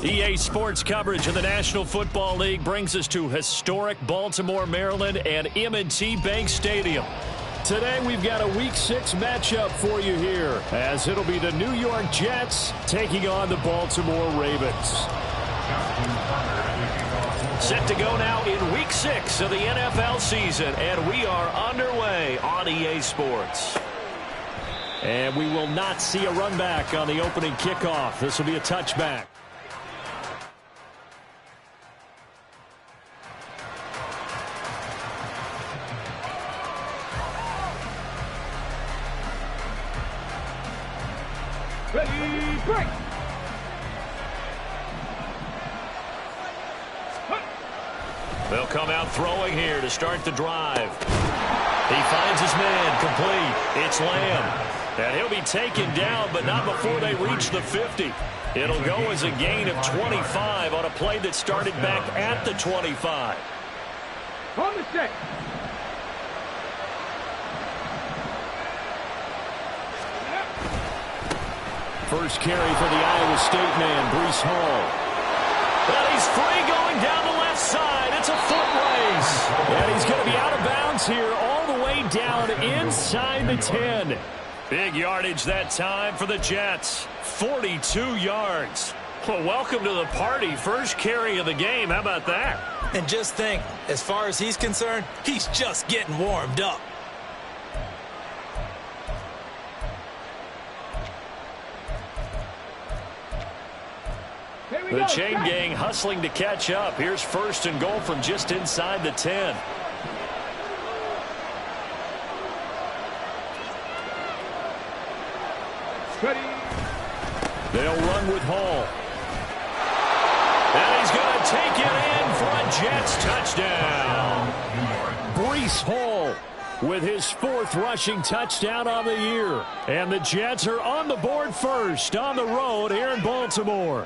EA Sports coverage of the National Football League brings us to historic Baltimore, Maryland and M&T Bank Stadium. Today we've got a Week 6 matchup for you here, as it'll be the New York Jets taking on the Baltimore Ravens. Set to go now in Week 6 of the NFL season, and we are underway on EA Sports. And we will not see a run back on the opening kickoff. This will be a touchback. Ready, break! They'll come out throwing here to start the drive. He finds his man, complete. It's Lamb. And he'll be taken down, but not before they reach the 50. It'll go as a gain of 25 on a play that started back at the 25. On the set. First carry for the Iowa State man, Breece Hall. And he's free going down the left side. It's a foot race. And he's going to be out of bounds here all the way down inside the 10. Big yardage that time for the Jets. 42 yards. Well, welcome to the party. First carry of the game. How about that? And just think, as far as he's concerned, he's just getting warmed up. The chain gang hustling to catch up. Here's first and goal from just inside the 10. Ready. They'll run with Hall. And he's going to take it in for a Jets touchdown. Breece Hall with his 4th rushing touchdown on the year. And the Jets are on the board first on the road here in Baltimore.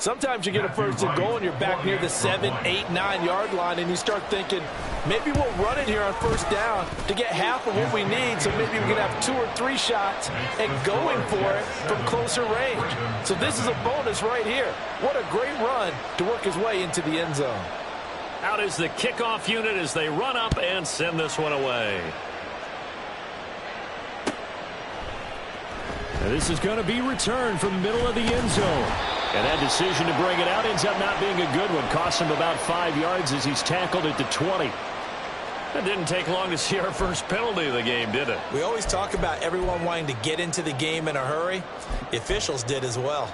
Sometimes you get a first and goal and you're back near the 7, 8, 9-yard line, and you start thinking, maybe we'll run it here on first down to get half of what we need, so maybe we can have 2 or 3 shots and going for it from closer range. So this is a bonus right here. What a great run to work his way into the end zone. Out is the kickoff unit as they run up and send this one away. Now this is going to be returned from the middle of the end zone. And that decision to bring it out ends up not being a good one. Cost him about 5 yards as he's tackled at the 20. It didn't take long to see our first penalty of the game, did it? We always talk about everyone wanting to get into the game in a hurry. The officials did as well.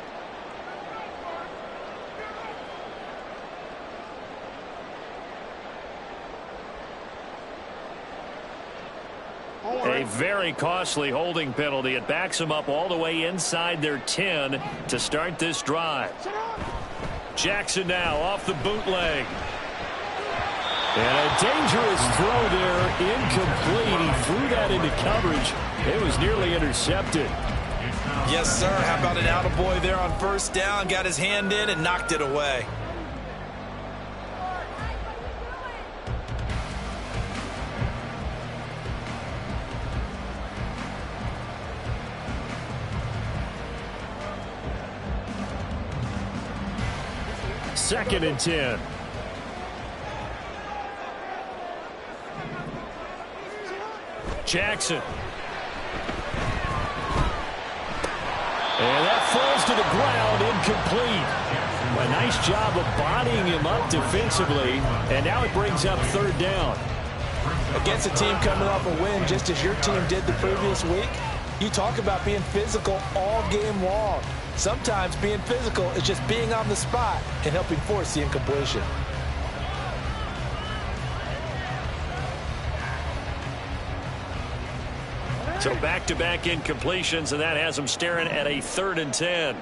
A very costly holding penalty. It backs them up all the way inside their 10 to start this drive. Jackson now off the bootleg. And a dangerous throw there, incomplete. He threw that into coverage. It was nearly intercepted. Yes, sir. How about an attaboy there on first down? Got his hand in and knocked it away. Second and 10. Jackson. And that falls to the ground, incomplete. A nice job of bodying him up defensively, and now it brings up 3rd down. Against a team coming off a win just as your team did the previous week, you talk about being physical all game long. Sometimes being physical is just being on the spot and helping force the incompletion. So back-to-back incompletions, and that has him staring at a 3rd and 10.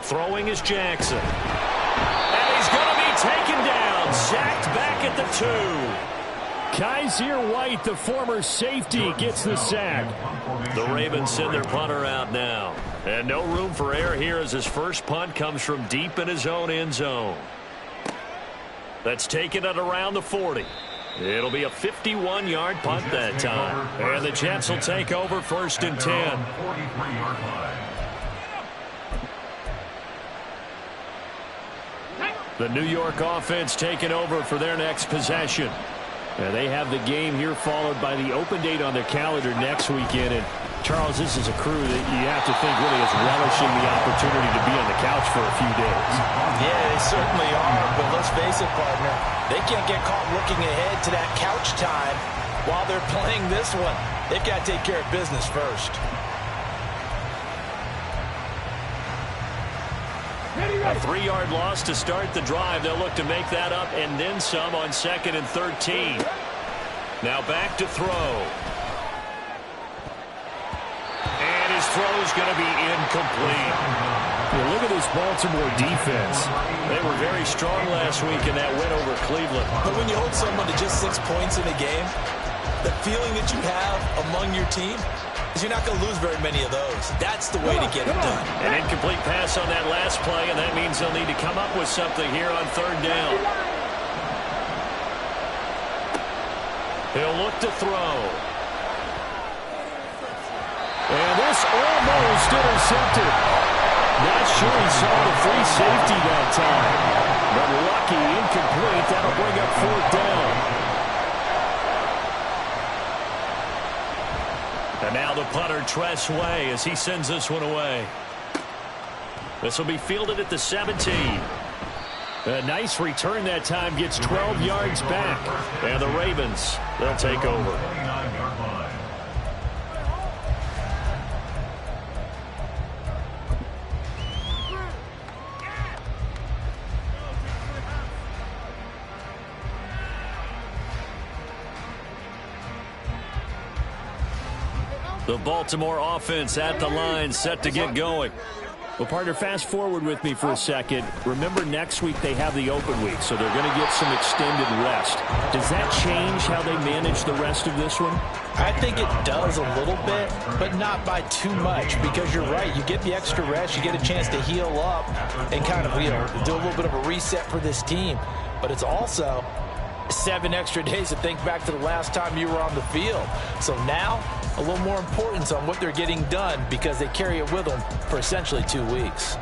Throwing is Jackson. And he's going to be taken down, sacked back at the 2. Kaiser White, the former safety, gets the sack. The Ravens send their punter out now. And no room for error here as his first punt comes from deep in his own end zone. That's taken at around the 40. It'll be a 51-yard punt that time. And the Jets will take over 1st and 10. The New York offense taking over for their next possession. They have the game here followed by the open date on their calendar next weekend. And Charles, this is a crew that you have to think really is relishing the opportunity to be on the couch for a few days. Yeah, they certainly are. But let's face it, partner, they can't get caught looking ahead to that couch time while they're playing this one. They've got to take care of business first. A 3-yard loss to start the drive. They'll look to make that up and then some on 2nd and 13. Now back to throw. And his throw is going to be incomplete. Yeah, look at this Baltimore defense. They were very strong last week in that win over Cleveland. But when you hold someone to just 6 points in a game, the feeling that you have among your team is you're not going to lose very many of those. That's the way to get it done. An incomplete pass on that last play, and that means they'll need to come up with something here on 3rd down. He'll look to throw. And this almost intercepted. Not sure he saw the free safety that time. But lucky, incomplete. That'll bring up 4th down. And now the punter, Tress Way, as he sends this one away. This will be fielded at the 17. A nice return that time, gets 12 yards back. And the Ravens, they'll take over. The Baltimore offense at the line, set to get going. Well, partner, fast forward with me for a second. Remember, next week they have the open week, so they're going to get some extended rest. Does that change how they manage the rest of this one? I think it does a little bit, but not by too much, because you're right. You get the extra rest, you get a chance to heal up and kind of, do a little bit of a reset for this team. But it's also 7 extra days to think back to the last time you were on the field. So now, a little more importance on what they're getting done because they carry it with them for essentially 2 weeks.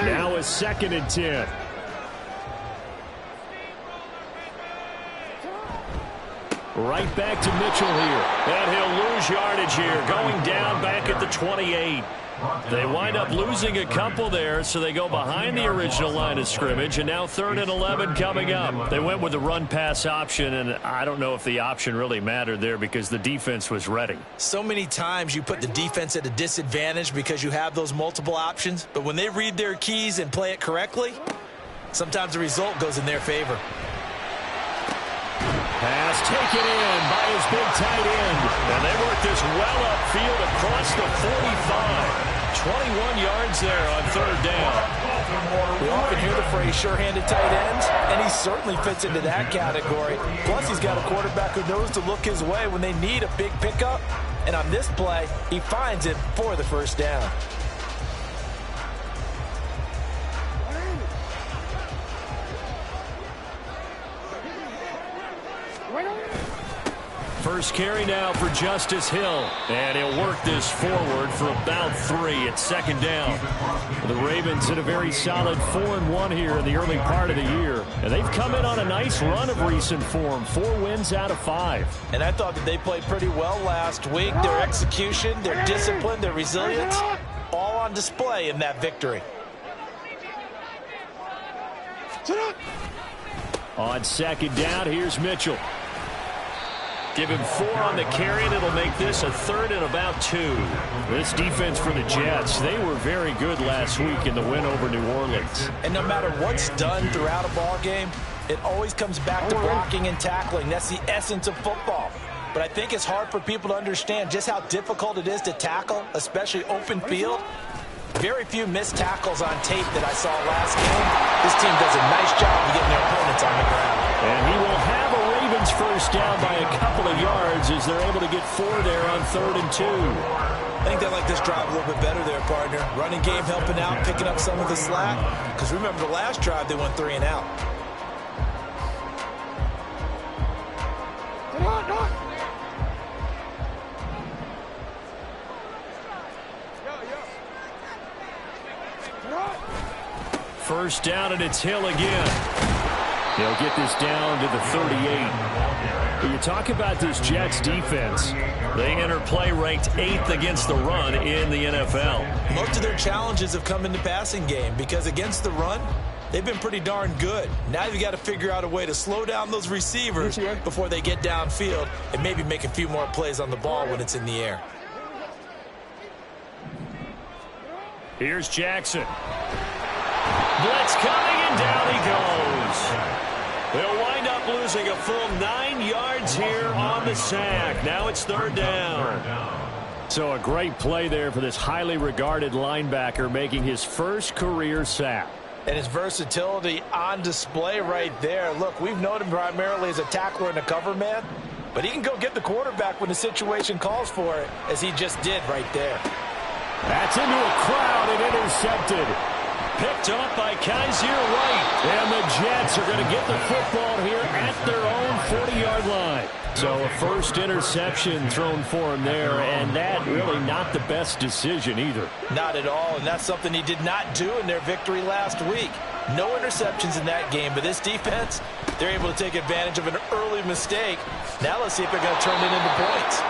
Now a 2nd and 10. Right back to Mitchell here. And he'll lose yardage here, going down back at the 28. They wind up losing a couple there, so they go behind the original line of scrimmage, and now 3rd and 11 coming up. They went with the run-pass option, and I don't know if the option really mattered there because the defense was ready. So many times you put the defense at a disadvantage because you have those multiple options, but when they read their keys and play it correctly, sometimes the result goes in their favor. Pass taken in by his big tight end. And they work this well upfield across the 45. 21 yards there on 3rd down. We often hear the phrase sure-handed tight ends, and he certainly fits into that category. Plus, he's got a quarterback who knows to look his way when they need a big pickup. And on this play, he finds it for the 1st down. First carry now for Justice Hill. And he'll work this forward for about 3 at 2nd down. The Ravens in a very solid 4-1 here in the early part of the year. And they've come in on a nice run of recent form. 4 wins out of 5. And I thought that they played pretty well last week. Their execution, their discipline, their resilience, all on display in that victory. On 2nd down, here's Mitchell. Give him 4 on the carry, and it'll make this a 3rd and about 2. This defense for the Jets, they were very good last week in the win over New Orleans. And no matter what's done throughout a ball game, it always comes back to blocking and tackling. That's the essence of football. But I think it's hard for people to understand just how difficult it is to tackle, especially open field. Very few missed tackles on tape that I saw last game. This team does a nice job of getting their opponents on the ground. And he will have a Ravens first down by a couple of yards as they're able to get 4 there on 3rd and 2. I think they like this drive a little bit better there, partner. Running game helping out, picking up some of the slack. Because remember the last drive, they went 3 and out. First down, and it's Hill again. They'll get this down to the 38. When you talk about this Jets defense, they enter play ranked 8th against the run in the NFL. Most of their challenges have come in the passing game because against the run, they've been pretty darn good. Now you've got to figure out a way to slow down those receivers before they get downfield and maybe make a few more plays on the ball when it's in the air. Here's Jackson. Blitz coming, and down he goes. They'll wind up losing a full 9 yards here on the sack. Now it's third down. So a great play there for this highly regarded linebacker making his first career sack. And his versatility on display right there. Look, we've known him primarily as a tackler and a cover man, but he can go get the quarterback when the situation calls for it, as he just did right there. That's into a crowd and intercepted. Picked up by Kaiser White. And the Jets are going to get the football here at their own 40-yard line. So a first interception thrown for him there, and that really not the best decision either. Not at all, and that's something he did not do in their victory last week. No interceptions in that game, but this defense, they're able to take advantage of an early mistake. Now let's see if they're going to turn it into points.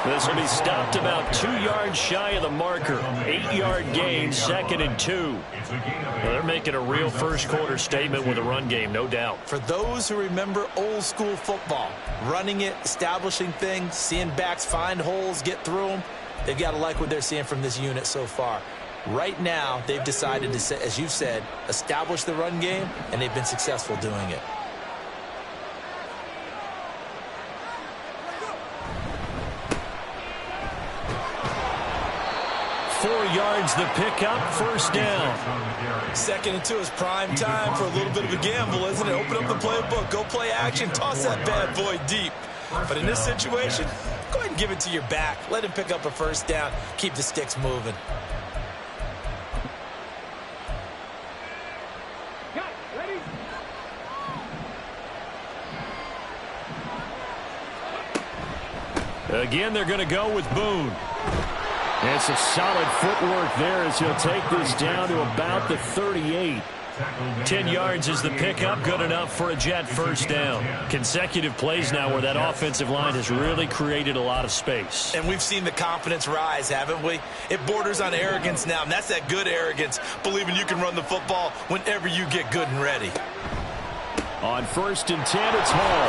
This will be stopped about 2 yards shy of the marker. 8-yard gain, 2nd and 2. Well, they're making a real first-quarter statement with a run game, no doubt. For those who remember old-school football, running it, establishing things, seeing backs find holes, get through them, they've got to like what they're seeing from this unit so far. Right now, they've decided to, as you've said, establish the run game, and they've been successful doing it. Yards the pickup, first down. 2nd and 2 is prime time for a little bit of a gamble, isn't it? Open up the playbook, go play action, toss that bad boy deep. But in this situation, go ahead and give it to your back. Let him pick up a first down, keep the sticks moving. Again, they're going to go with Boone. And some solid footwork there as he'll take this down to about the 38. 10 yards is the pickup, good enough for a Jet first down. Consecutive plays now where that offensive line has really created a lot of space. And we've seen the confidence rise, haven't we? It borders on arrogance now, and that's that good arrogance, believing you can run the football whenever you get good and ready. On 1st and 10, it's Hall.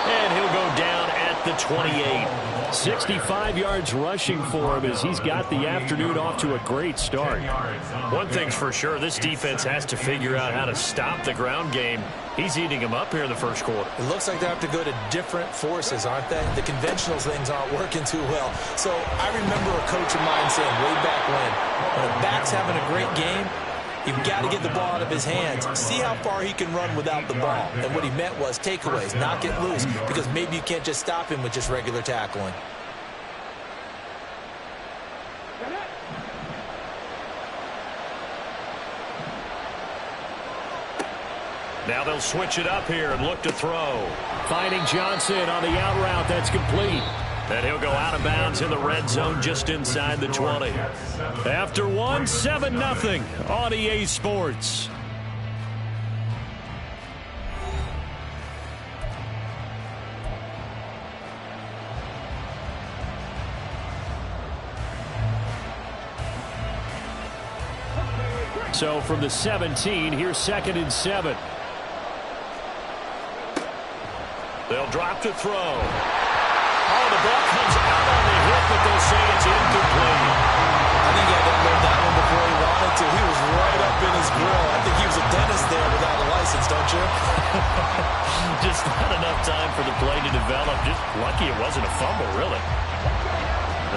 And he'll go down at the 28. 65 yards rushing for him as he's got the afternoon off to a great start. One thing's for sure, this defense has to figure out how to stop the ground game. He's eating them up here in the first quarter. It looks like they have to go to different forces, aren't they? The conventional things aren't working too well. So I remember a coach of mine saying way back when a back's having a great game, you've got to get the ball out of his hands. See how far he can run without the ball. And what he meant was takeaways, knock it loose, because maybe you can't just stop him with just regular tackling. Now they'll switch it up here and look to throw. Finding Johnson on the out route. That's complete. And he'll go out of bounds in the red zone just inside the 20. After one, 7-0 on EA Sports. So from the 17, here's 2nd and 7. They'll drop to throw. Oh, the ball comes out on the hit, but they'll say it's incomplete. I think he had to unload that one before he wanted to. He was right up in his grill. I think he was a dentist there without a license, don't you? Just not enough time for the play to develop. Just lucky it wasn't a fumble, really.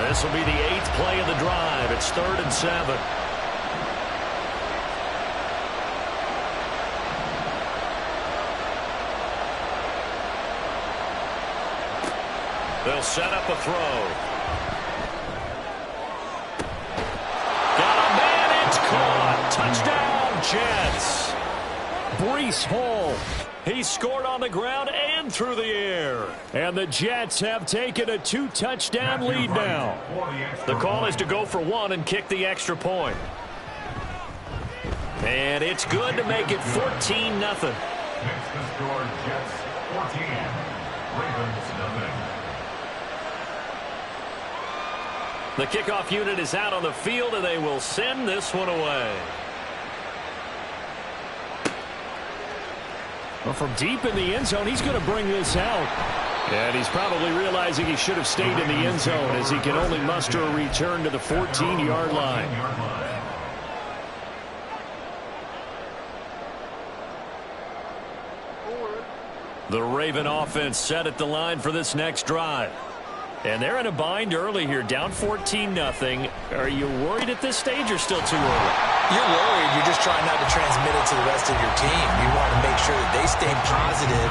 This will be the 8th play of the drive. It's 3rd and 7. They'll set up a throw. Got a man, it's caught. Touchdown, Jets. Breece Hall. He scored on the ground and through the air. And the Jets have taken a 2-touchdown lead now. The call is to go for one and kick the extra point. And it's good to make it 14-0. Next to score, Jets 14, Ravens nothing. The kickoff unit is out on the field, and they will send this one away. Well, from deep in the end zone, he's going to bring this out. And he's probably realizing he should have stayed in the end zone as he can only muster a return to the 14-yard line. The Raven offense set at the line for this next drive. And they're in a bind early here, down 14-0. Are you worried at this stage or still too early? You're worried. You're just trying not to transmit it to the rest of your team. You want to make sure that they stay positive.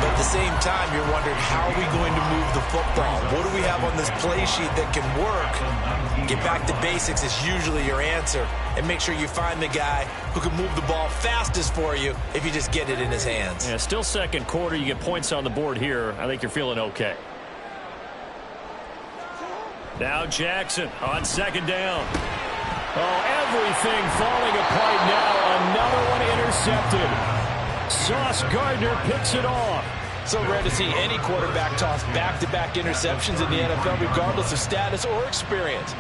But at the same time, you're wondering, how are we going to move the football? What do we have on this play sheet that can work? Get back to basics is usually your answer. And make sure you find the guy who can move the ball fastest for you if you just get it in his hands. Yeah, still second quarter. You get points on the board here. I think you're feeling okay. Now Jackson on second down. Oh, everything falling apart now. Another one intercepted. Sauce Gardner picks it off. So rare to see any quarterback toss back-to-back interceptions in the NFL, regardless of status or experience.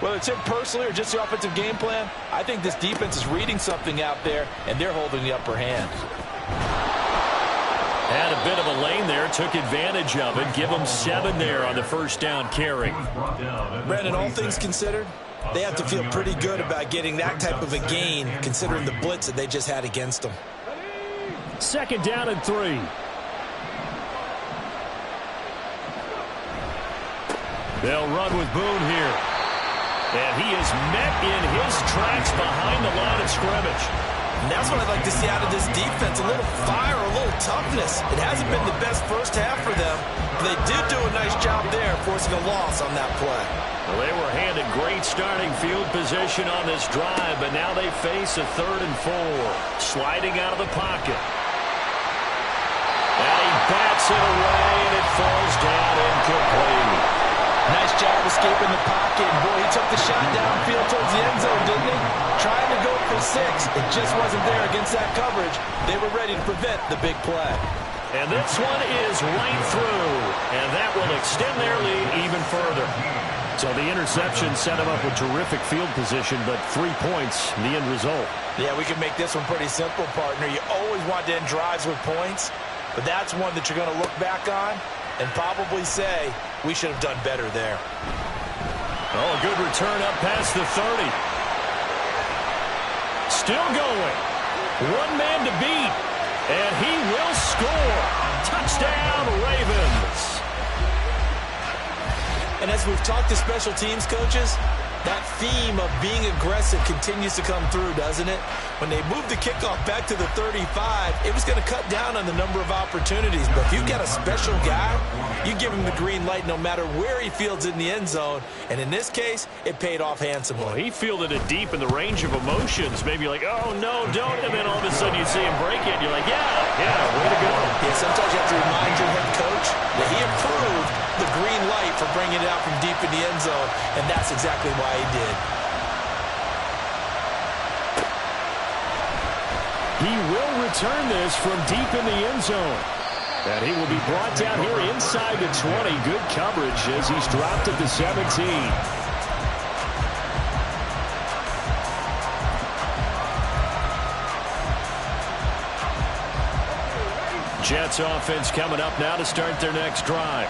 Whether it's him personally or just the offensive game plan, I think this defense is reading something out there, and they're holding the upper hand. Had a bit of a lane there, took advantage of it. Give them 7 there on the first down carry. Brandon, all things considered, they have to feel pretty good about getting that type of a gain, considering the blitz that they just had against them. Second down and 3. They'll run with Boone here. And he is met in his tracks behind the line of scrimmage. And that's what I'd like to see out of this defense, a little fire, a little toughness. It hasn't been the best first half for them, but they did do a nice job there forcing a loss on that play. Well, they were handed great starting field position on this drive, but now they face a 3rd and 4. Sliding out of the pocket. And he bats it away, and it falls down incomplete. Nice job escaping the pocket. Boy, he took the shot downfield towards the end zone, didn't he? Trying to go for 6. It just wasn't there against that coverage. They were ready to prevent the big play. And this one is right through. And that will extend their lead even further. So the interception set him up with terrific field position, but 3 points, the end result. Yeah, we can make this one pretty simple, partner. You always want to end drives with points, but that's one that you're going to look back on and probably say, we should have done better there. Oh, a good return up past the 30. Still going. One man to beat. And he will score. Touchdown, Ravens. And as we've talked to special teams coaches, that theme of being aggressive continues to come through, doesn't it? When they moved the kickoff back to the 35, it was going to cut down on the number of opportunities. But if you've got a special guy, you give him the green light no matter where he fields in the end zone. And in this case, it paid off handsomely. Well, he fielded it deep in the range of emotions. Maybe like, oh, no, don't. And then all of a sudden you see him break it, and you're like, yeah, way to go. Yeah, sometimes you have to remind your head coach that he approved the green light for bringing it out from deep in the end zone, and that's exactly why he did. He will return this from deep in the end zone. And he will be brought down here inside the 20. Good coverage as he's dropped at the 17. Jets offense coming up now to start their next drive.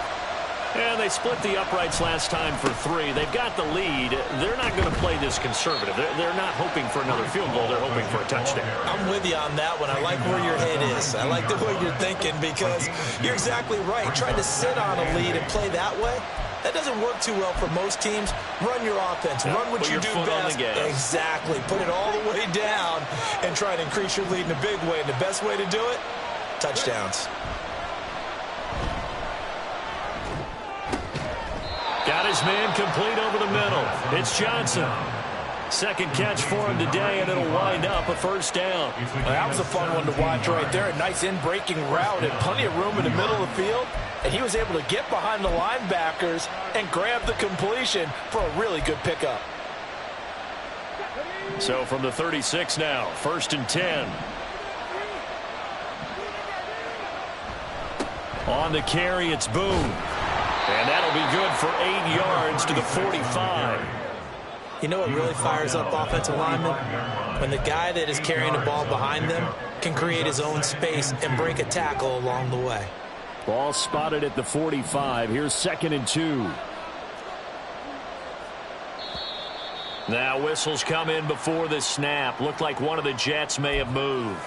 And they split the uprights last time for 3. They've got the lead. They're not going to play this conservative. They're not hoping for another field goal. They're hoping for a touchdown. I'm with you on that one. I like where your head is. I like the way you're thinking because you're exactly right. Trying to sit on a lead and play that way, that doesn't work too well for most teams. Run your offense. Run what you do best. Exactly. Put it all the way down and try to increase your lead in a big way. And the best way to do it, touchdowns. Got his man complete over the middle. It's Johnson. Second catch for him today, and it'll wind up a first down. Well, that was a fun one to watch right there. A nice in-breaking route and plenty of room in the middle of the field. And he was able to get behind the linebackers and grab the completion for a really good pickup. So from the 36 now, 1st and 10. On the carry, it's Boone. And that'll be good for 8 yards to the 45. You know what really fires up offensive linemen? When the guy that is carrying the ball behind them can create his own space and break a tackle along the way. Ball spotted at the 45. Here's 2nd and 2. Now whistles come in before the snap. Looked like one of the Jets may have moved.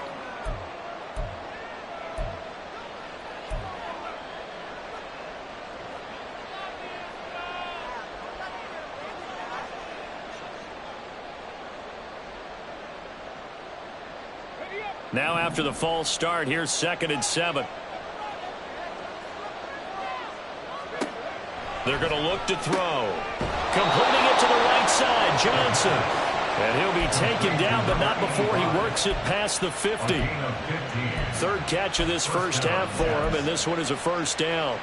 Now after the false start, here's 2nd and 7. They're going to look to throw. Completing it to the right side, Johnson. And he'll be taken down, but not before he works it past the 50. 3rd catch of this first half for him, and this one is a 1st down.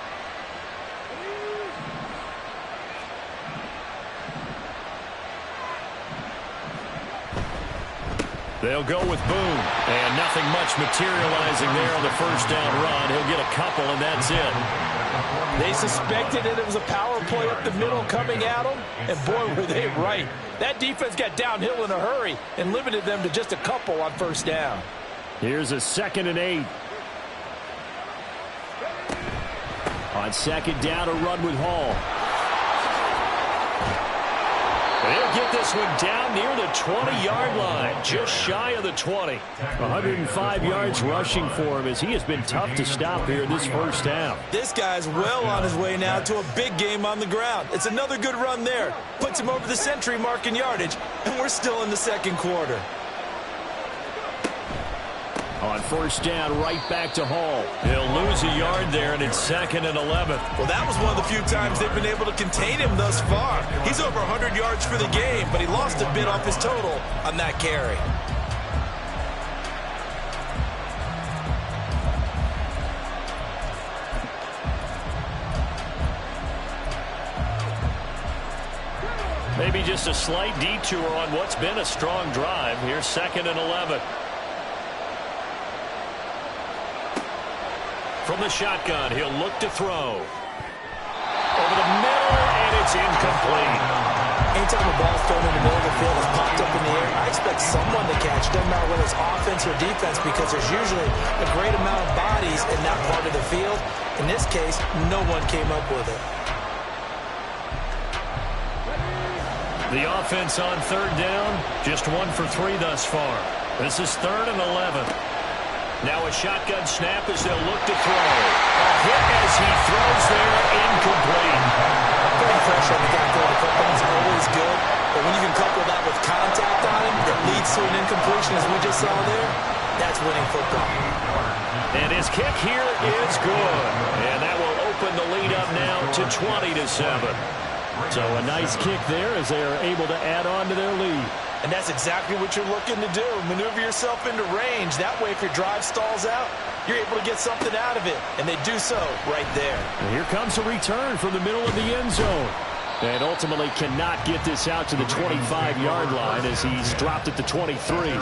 They'll go with Boone. And nothing much materializing there on the 1st down run. He'll get a couple, and that's it. They suspected that it was a power play up the middle coming at them, and boy, were they right. That defense got downhill in a hurry and limited them to just a couple on 1st down. Here's a 2nd and 8. On 2nd down, a run with Hall. They'll get this one down near the 20-yard line, just shy of the 20. 105 yards rushing for him as he has been tough to stop here this first half. This guy's well on his way now to a big game on the ground. It's another good run there. Puts him over the century mark in yardage, and we're still in the 2nd quarter. On 1st down, right back to Hall. He'll lose a yard there, and it's 2nd and 11. Well, that was one of the few times they've been able to contain him thus far. He's over 100 yards for the game, but he lost a bit off his total on that carry. Maybe just a slight detour on what's been a strong drive. Here's 2nd and 11. From the shotgun, he'll look to throw. Over the middle, and it's incomplete. Anytime a ball's thrown in the middle of the field is popped up in the air, I expect someone to catch. Doesn't matter whether it's offense or defense, because there's usually a great amount of bodies in that part of the field. In this case, no one came up with it. The offense on 3rd down, just 1 for 3 thus far. This is 3rd and 11. Now a shotgun snap as they'll look to throw. A hit as he throws there, incomplete. Putting pressure on the guy throwing the football is always good, but when you can couple that with contact on him that leads to an incompletion as we just saw there, that's winning football. And his kick here is good. And that will open the lead up now to 20-7. So a nice kick there as they are able to add on to their lead. And that's exactly what you're looking to do. Maneuver yourself into range. That way, if your drive stalls out, you're able to get something out of it. And they do so right there. And here comes a return from the middle of the end zone. And ultimately cannot get this out to the 25-yard line as he's dropped at the 23.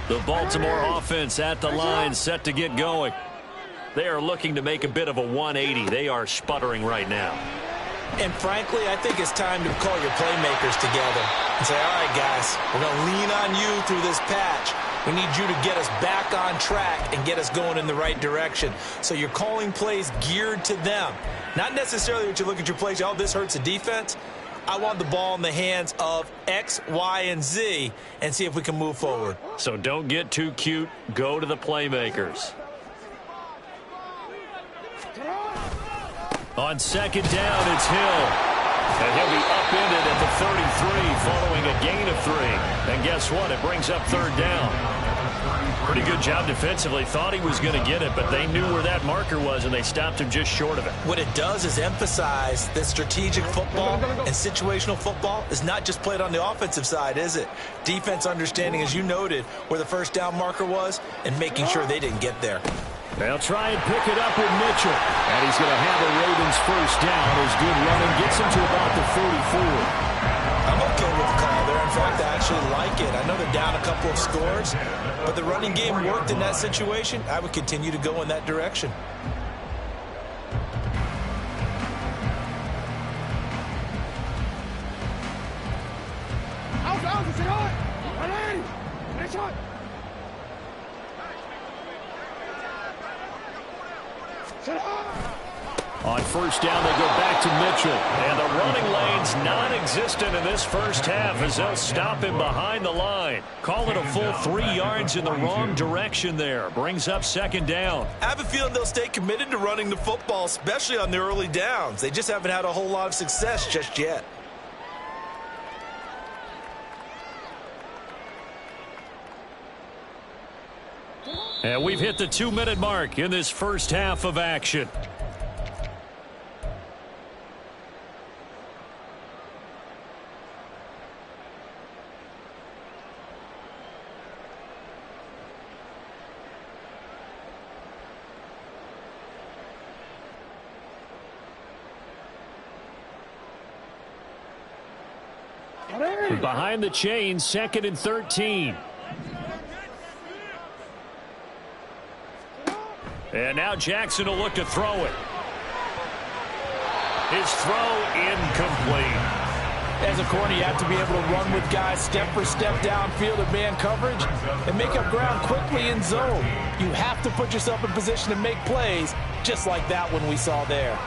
The Baltimore offense at the line, set to get going. They are looking to make a bit of a 180. They are sputtering right now. And frankly, I think it's time to call your playmakers together and say, all right, guys, we're going to lean on you through this patch. We need you to get us back on track and get us going in the right direction. So you're calling plays geared to them. Not necessarily that you look at your plays, oh, this hurts the defense. I want the ball in the hands of X, Y, and Z and see if we can move forward. So don't get too cute. Go to the playmakers. On 2nd down, it's Hill. And he'll be upended at the 33 following a gain of 3. And guess what? It brings up third down. Pretty good job defensively. Thought he was going to get it, but they knew where that marker was, and they stopped him just short of it. What it does is emphasize that strategic football and situational football is not just played on the offensive side, is it? Defense understanding, as you noted, where the first down marker was and making sure they didn't get there. They'll try and pick it up with Mitchell. And he's going to have a Ravens first down. His good running gets him to about the 44. I'm okay with the call there. In fact, I actually like it. I know they're down a couple of scores, but the running game worked in that situation. I would continue to go in that direction. On first down, they go back to Mitchell. And the running lane's non-existent in this first half as they'll stop him behind the line. Call it a full 3 yards in the wrong direction there. Brings up second down. I have a feeling they'll stay committed to running the football, especially on the early downs. They just haven't had a whole lot of success just yet. And we've hit the 2-minute mark in this first half of action. Behind the chain, 2nd and 13. And now Jackson will look to throw it. His throw incomplete. As a corner, you have to be able to run with guys step for step downfield in man coverage and make up ground quickly in zone. You have to put yourself in position to make plays just like that one we saw there.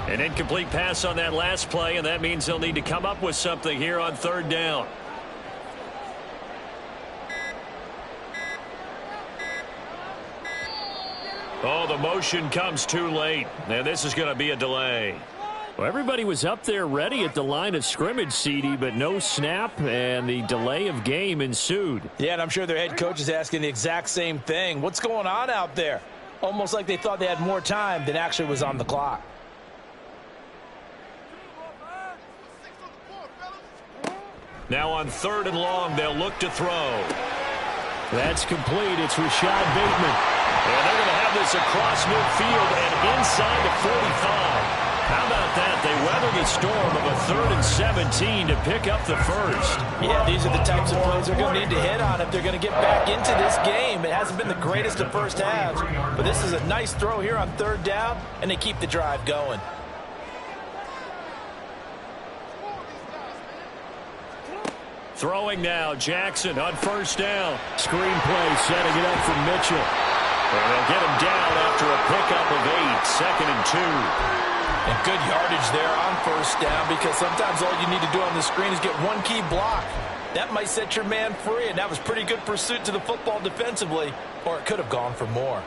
An incomplete pass on that last play, and that means they'll need to come up with something here on third down. Oh, the motion comes too late, and this is going to be a delay. Well, everybody was up there ready at the line of scrimmage, CD, but no snap, and the delay of game ensued. Yeah, and I'm sure their head coach is asking the exact same thing. What's going on out there? Almost like they thought they had more time than actually was on the clock. Now on 3rd and long, they'll look to throw. That's complete. It's Rashad Bateman. And they're going to have this across midfield and inside the 45. How about that? They weather the storm of a 3rd and 17 to pick up the first. Yeah, these are the types of plays they're going to need to hit on if they're going to get back into this game. It hasn't been the greatest of first halves, but this is a nice throw here on 3rd down, and they keep the drive going. Throwing now, Jackson on first down. Screen play setting it up for Mitchell. And they'll get him down after a pickup of 8, 2nd and 2. And good yardage there on first down because sometimes all you need to do on the screen is get one key block. That might set your man free, and that was pretty good pursuit to the football defensively, or it could have gone for more.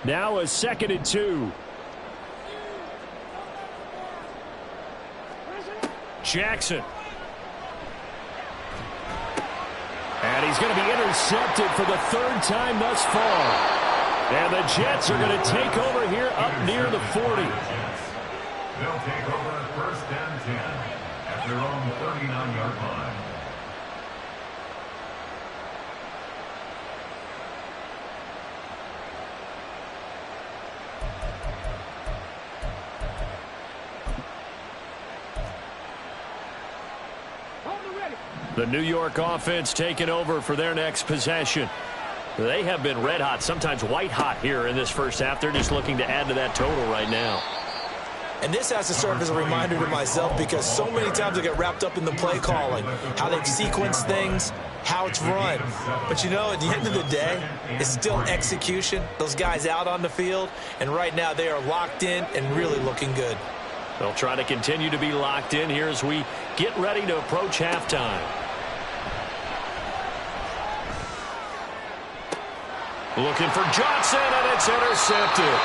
Now a 2nd and 2. Jackson. And he's going to be intercepted for the 3rd time thus far. And the Jets are going to take over here up near the 40. They'll take over 1st and 10 at their own 39-yard line. The New York offense taking over for their next possession. They have been red hot, sometimes white hot here in this first half. They're just looking to add to that total right now. And this has to serve as a reminder to myself because so many times I get wrapped up in the play calling, how they've sequenced things, how it's run. But, you know, at the end of the day, it's still execution. Those guys out on the field, and right now they are locked in and really looking good. They'll try to continue to be locked in here as we get ready to approach halftime. Looking for Johnson, and it's intercepted.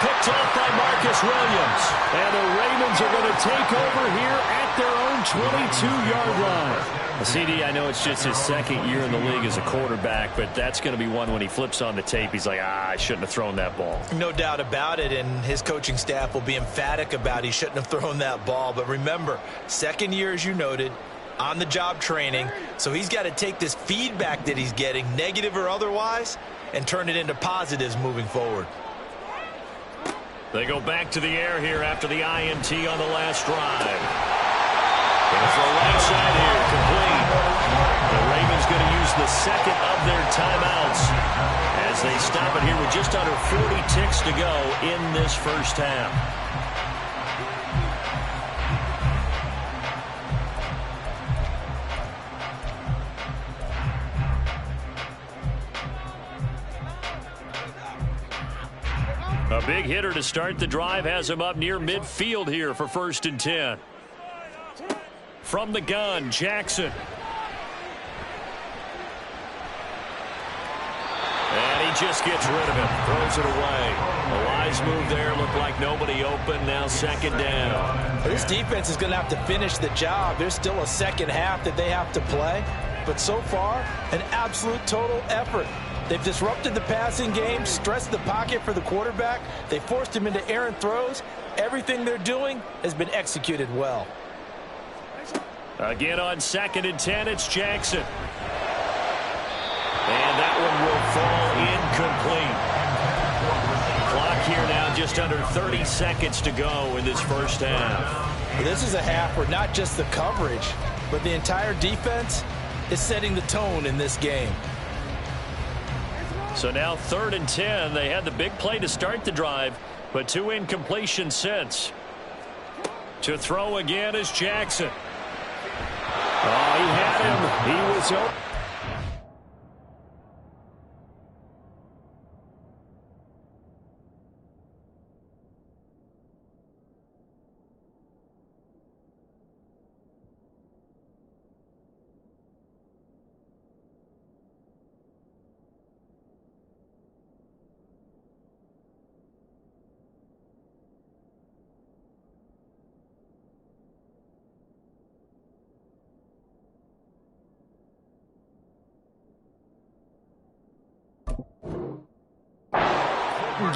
Picked off by Marcus Williams. And the Ravens are going to take over here at their own 22-yard line. CD, I know it's just his second year in the league as a quarterback, but that's going to be one when he flips on the tape. He's like, I shouldn't have thrown that ball. No doubt about it, and his coaching staff will be emphatic about he shouldn't have thrown that ball. But remember, second year, as you noted, on-the-job training, so he's got to take this feedback that he's getting, negative or otherwise, and turn it into positives moving forward. They go back to the air here after the INT on the last drive. Going to throw right side here, complete. The Ravens going to use the second of their timeouts as they stop it here with just under 40 ticks to go in this first half. A big hitter to start the drive has him up near midfield here for 1st and 10. From the gun, Jackson. And he just gets rid of it, throws it away. A wise move there, looked like nobody open, now 2nd down. This defense is going to have to finish the job. There's still a second half that they have to play. But so far, an absolute total effort. They've disrupted the passing game, stressed the pocket for the quarterback. They forced him into errant throws. Everything they're doing has been executed well. Again on 2nd and 10, it's Jackson. And that one will fall incomplete. Clock here now just under 30 seconds to go in this first half. Well, this is a half where not just the coverage, but the entire defense is setting the tone in this game. So now 3rd and 10. They had the big play to start the drive, but 2 incompletions since. To throw again is Jackson. Oh, he had him. He was open.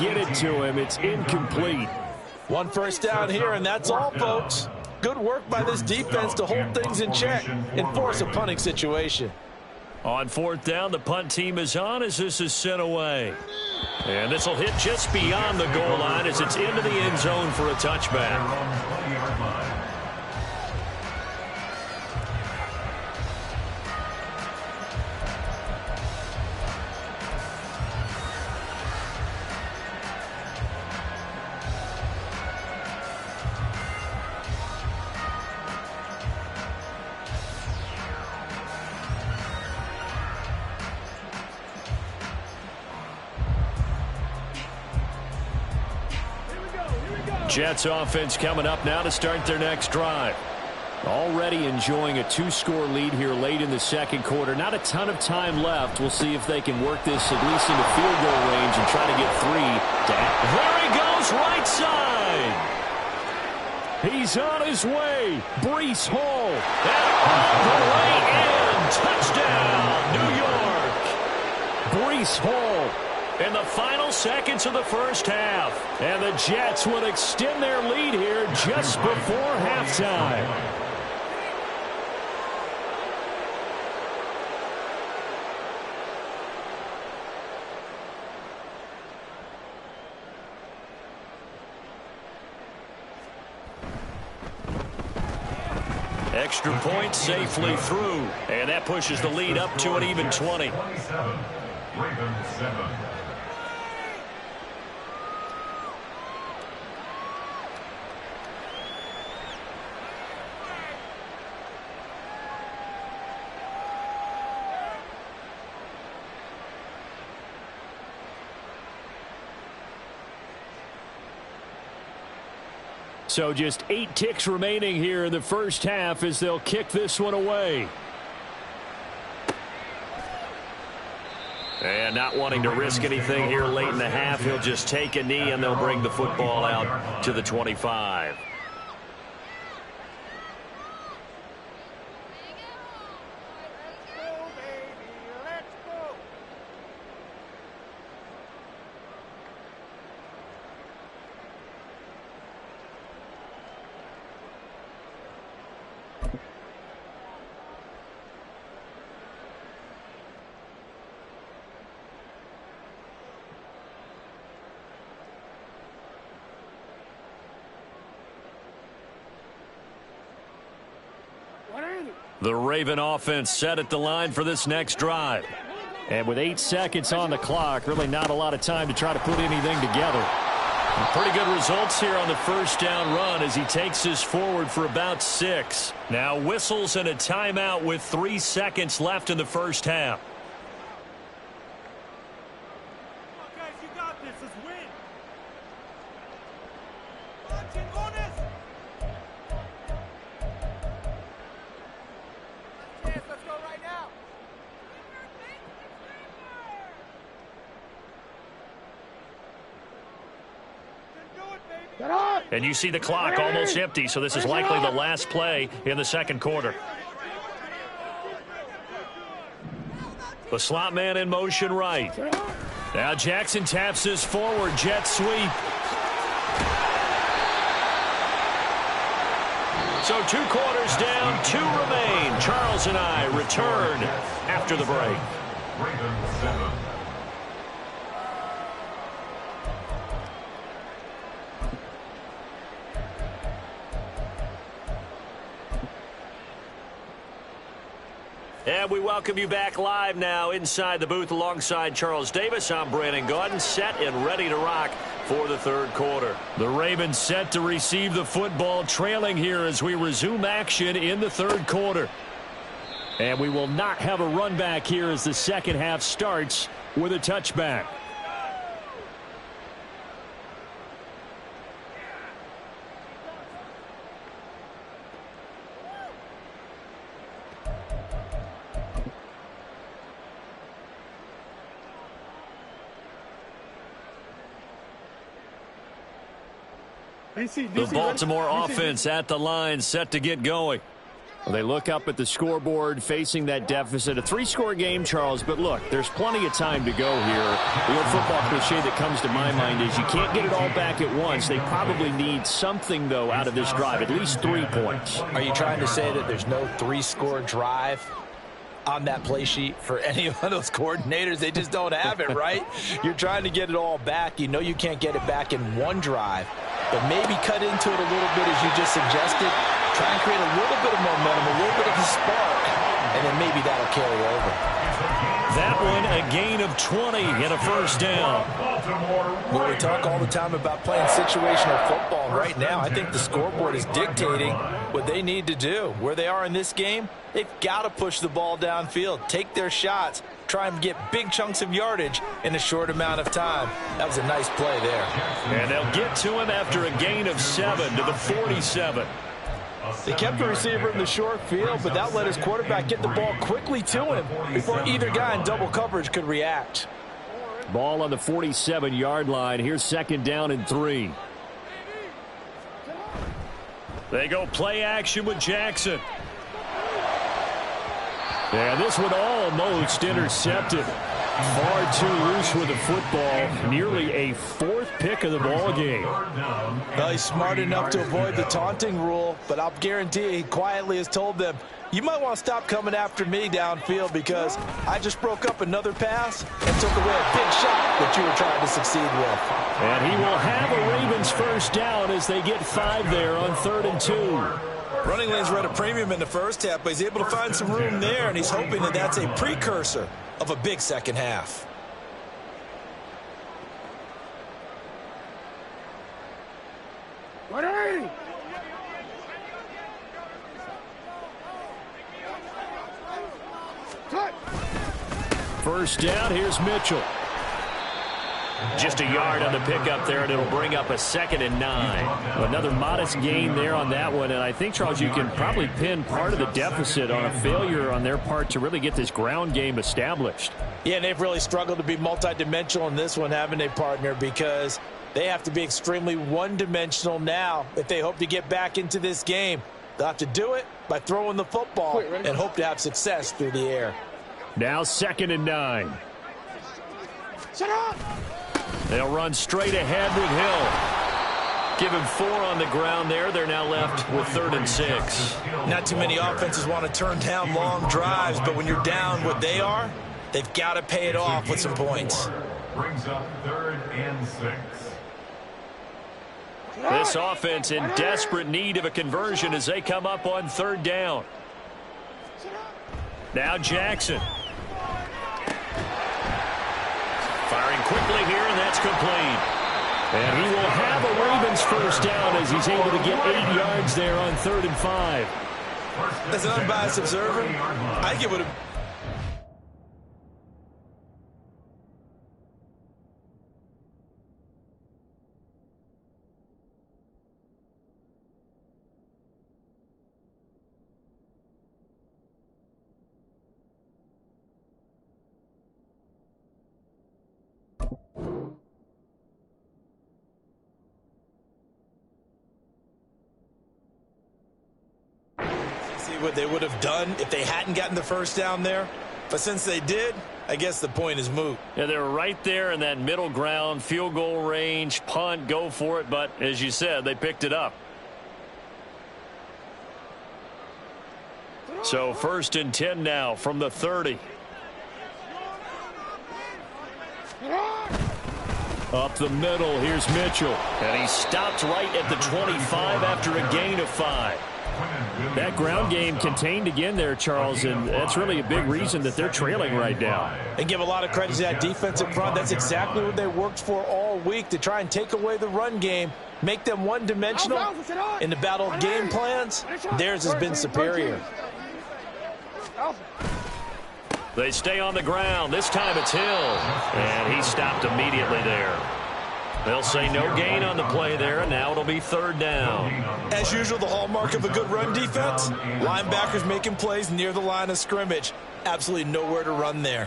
Get it to him. It's incomplete. 1 first down here, and that's all, folks. Good work by this defense to hold things in check and force a punting situation. On 4th down, the punt team is on as this is sent away. And this will hit just beyond the goal line as it's into the end zone for a touchback. Jets offense coming up now to start their next drive. Already enjoying a 2-score lead here late in the 2nd quarter. Not a ton of time left. We'll see if they can work this at least into field goal range and try to get 3. There he goes, right side. He's on his way. Breece Hall. And all the way in. Touchdown, New York. Breece Hall in the final seconds of the first half. And the Jets would extend their lead here just before halftime. Extra point safely through. And that pushes the lead up to an even 20. Ravens 7. So just 8 ticks remaining here in the first half as they'll kick this one away. And not wanting to risk anything here late in the half, he'll just take a knee and they'll bring the football out to the 25. The Raven offense set at the line for this next drive. And with 8 seconds on the clock, really not a lot of time to try to put anything together. Pretty good results here on the first down run as he takes this forward for about 6. Now whistles and a timeout with 3 seconds left in the first half. And you see the clock almost empty, so this is likely the last play in the second quarter. The slot man in motion right. Now Jackson taps this forward, jet sweep. So 2 quarters down, 2 remain. Charles and I return after the break. Ravens 7. And we welcome you back live now inside the booth alongside Charles Davis. I'm Brandon Gaudin, set and ready to rock for the third quarter. The Ravens set to receive the football, trailing here as we resume action in the third quarter. And we will not have a run back here as the second half starts with a touchback. The Baltimore offense at the line, set to get going. Well, they look up at the scoreboard, facing that deficit. A 3-score game, Charles, but look, there's plenty of time to go here. The old football cliche that comes to my mind is you can't get it all back at once. They probably need something, though, out of this drive, at least 3 points. Are you trying to say that there's no 3-score drive on that play sheet for any of those coordinators? They just don't have it, right? You're trying to get it all back. You know you can't get it back in one drive, but maybe cut into it a little bit as you just suggested. Try and create a little bit of momentum, a little bit of a spark, and then maybe that'll carry over. That one a gain of 20 and a first down. Well, we talk all the time about playing situational football. Right now, I think the scoreboard is dictating what they need to do. Where they are in this game, they've got to push the ball downfield, take their shots, try and get big chunks of yardage in a short amount of time. That was a nice play there. And they'll get to him after a gain of 7 to the 47. They kept the receiver in the short field, but that let his quarterback get the ball quickly to him before either guy in double coverage could react. Ball on the 47-yard line. Here's second down and 3. They go play action with Jackson. And this one almost intercepted. Far too loose with the football. Nearly a 4th pick of the ball game. Well, he's smart enough to avoid the taunting rule, but I'll guarantee he quietly has told them, you might want to stop coming after me downfield because I just broke up another pass and took away a big shot that you were trying to succeed with. And he will have a Ravens first down as they get 5 there on 3rd and 2. Running lanes were at a premium in the first half, but he's able to find some room there, and he's hoping that that's a precursor of a big second half. First down, here's Mitchell. Just a yard on the pickup there, and it'll bring up a 2nd and 9. Another modest gain there on that one, and I think, Charles, you can probably pin part of the deficit on a failure on their part to really get this ground game established. Yeah, and they've really struggled to be multidimensional in this one, haven't they, partner, because they have to be extremely one-dimensional now if they hope to get back into this game. They'll have to do it by throwing the football and hope to have success through the air. Now 2nd and 9. They'll run straight ahead with Hill. Give him 4 on the ground there. They're now left with 3rd and 6. Not too many offenses want to turn down long drives, but when you're down what they are, they've got to pay it off with some points. Brings up 3rd and 6. This offense in desperate need of a conversion as they come up on 3rd down. Now Jackson. Firing quickly here, and that's complete. And he will have a Ravens first down as he's able to get 8 yards there on 3rd and 5. As an unbiased observer, I think it would have... what they would have done if they hadn't gotten the first down there. But since they did, I guess the point is moot. Yeah, they were right there in that middle ground, field goal range, punt, go for it. But as you said, they picked it up. So 1st and 10 now from the 30. Up the middle, here's Mitchell. And he stopped right at the 25 after a gain of 5. That ground game contained again there, Charles, and that's really a big reason that they're trailing right now. And give a lot of credit to that defensive front. That's exactly what they worked for all week, to try and take away the run game, make them one-dimensional. In the battle of game plans, theirs has been superior. They stay on the ground. This time it's Hill, and he stopped immediately there. They'll say no gain on the play there, and now it'll be 3rd down. As usual, the hallmark of a good run defense, linebackers making plays near the line of scrimmage. Absolutely nowhere to run there.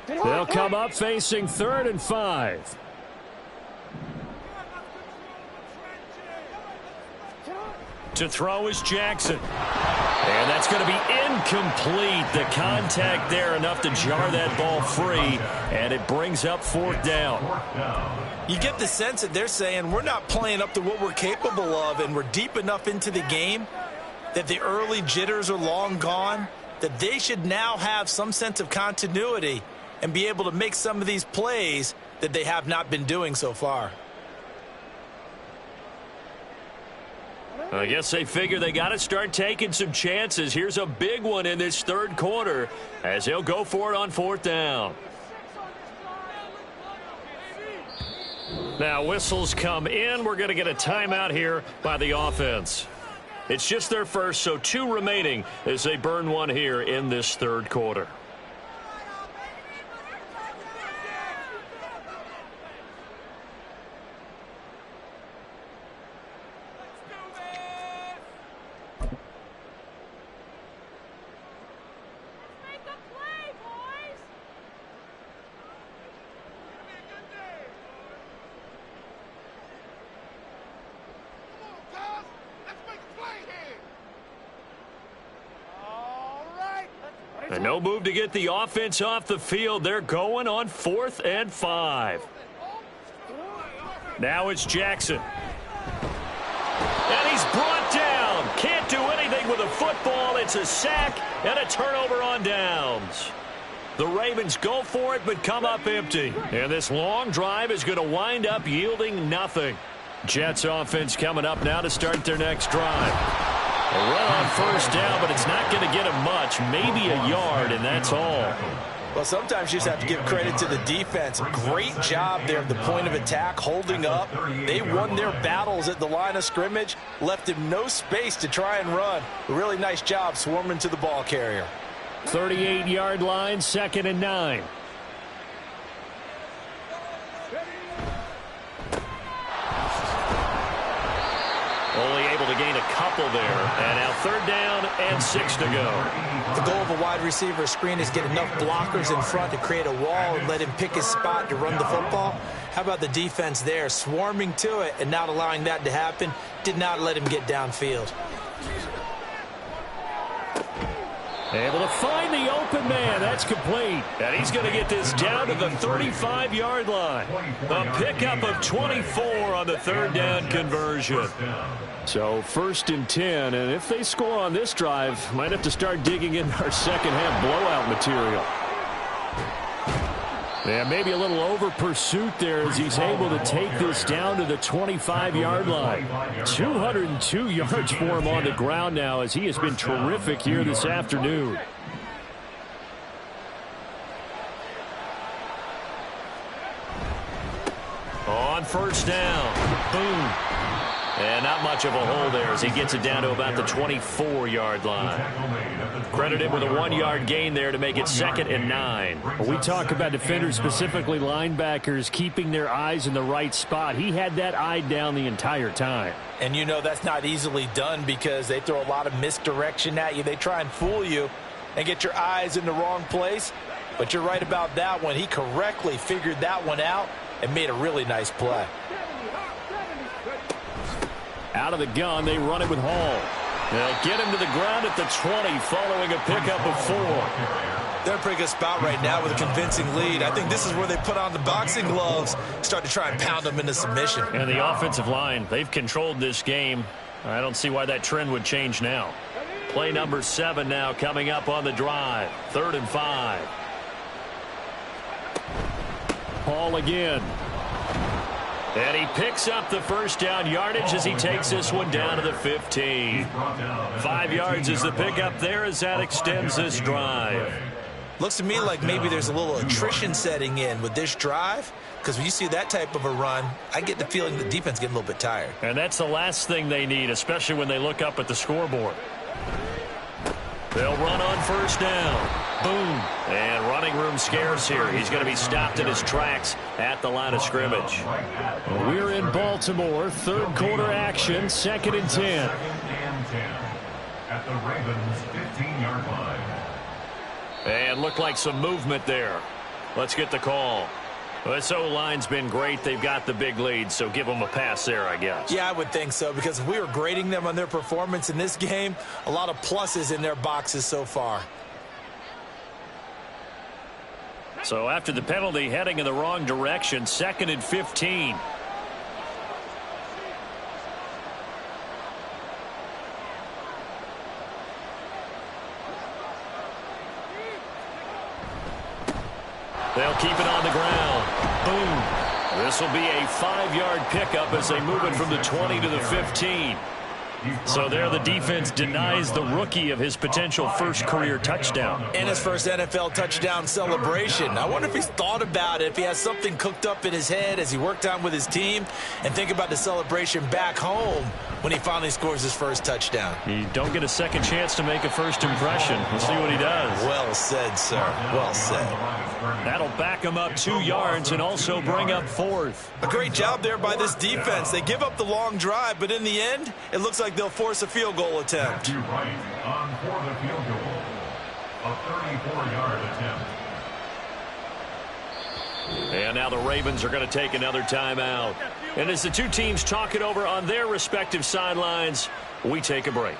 They'll come up facing 3rd and 5. To throw is Jackson. And that's going to be incomplete. The contact there enough to jar that ball free, and it brings up 4th down. You get the sense that they're saying we're not playing up to what we're capable of, and we're deep enough into the game that the early jitters are long gone, that they should now have some sense of continuity and be able to make some of these plays that they have not been doing so far. I guess they figure they got to start taking some chances. Here's a big one in this 3rd quarter as he'll go for it on 4th down. Now whistles come in. We're going to get a timeout here by the offense. It's just their first, so 2 remaining as they burn one here in this 3rd quarter. And no move to get the offense off the field. They're going on 4th and 5. Now it's Jackson. And he's brought down. Can't do anything with a football. It's a sack and a turnover on downs. The Ravens go for it but come up empty. And this long drive is going to wind up yielding nothing. Jets offense coming up now to start their next drive. A run on 1st down, but it's not going to get him much, maybe a yard, and that's all. Well, sometimes you just have to give credit to the defense. Great job there at the point of attack, holding up. They won their battles at the line of scrimmage, left him no space to try and run. A really nice job swarming to the ball carrier. 38-yard line, 2nd and 9. Only able to gain a couple there. And now 3rd down and 6 to go. The goal of a wide receiver screen is get enough blockers in front to create a wall and let him pick his spot to run the football. How about the defense there, swarming to it and not allowing that to happen? Did not let him get downfield. Able to find the open man. That's complete. And he's going to get this down to the 35-yard line. A pickup of 24 on the 3rd down conversion. So 1st and 10. And if they score on this drive, might have to start digging in our second-half blowout material. Yeah, maybe a little over pursuit there as he's able to take this down to the 25-yard line. 202 yards for him on the ground now as he has been terrific here this afternoon. On 1st down. Boom. And not much of a hole there as he gets it down to about the 24-yard line. Credit him with a 1-yard gain there to make it 2nd and 9. We talk about defenders, specifically linebackers, keeping their eyes in the right spot. He had that eye down the entire time. And you know that's not easily done because they throw a lot of misdirection at you. They try and fool you and get your eyes in the wrong place. But you're right about that one. He correctly figured that one out and made a really nice play. Out of the gun, they run it with Hall. They'll get him to the ground at the 20 following a pickup of 4. They're in a pretty good spot right now with a convincing lead. I think this is where they put on the boxing gloves, start to try and pound them into submission. And the offensive line, they've controlled this game. I don't see why that trend would change now. Play number 7 now coming up on the drive. 3rd and 5. Hall again. And he picks up the 1st down yardage as he takes this one down to the 15. 5 yards is the pickup there as that extends this drive. Looks to me like maybe there's a little attrition setting in with this drive, because when you see that type of a run, I get the feeling the defense getting a little bit tired. And that's the last thing they need, especially when they look up at the scoreboard. They'll run on 1st down. Boom. And running room scarce here. He's going to be stopped in his tracks at the line of scrimmage. We're in Baltimore. 3rd quarter action. 2nd and 10. At the Ravens' 15-yard line. And looked like some movement there. Let's get the call. This O-line's been great. They've got the big lead, so give them a pass there, I guess. Yeah, I would think so, because if we were grading them on their performance in this game, a lot of pluses in their boxes so far. So after the penalty, heading in the wrong direction, 2nd and 15. They'll keep it on the ground. Boom. This will be a 5-yard pickup as they move it from the 20 to the 15. So there the defense denies the rookie of his potential first career touchdown. And his first NFL touchdown celebration. I wonder if he's thought about it, if he has something cooked up in his head as he worked on with his team, and think about the celebration back home when he finally scores his first touchdown. You don't get a second chance to make a first impression. We'll see what he does. Well said, sir. Well said. That'll back him up 2 yards and also bring up 4th. A great job there by this defense. They give up the long drive, but in the end, it looks like they'll force a field goal attempt. You're right on for the field goal. A 34-yard attempt. And now the Ravens are going to take another timeout. And as the two teams talk it over on their respective sidelines, we take a break.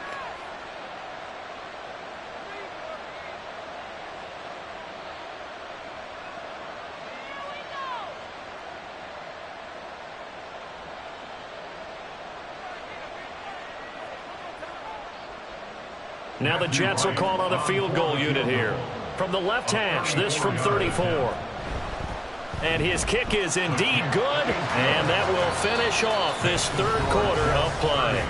Now the Jets will call on a field goal unit here. From the left hash, this from 34. And his kick is indeed good, and that will finish off this 3rd quarter of play.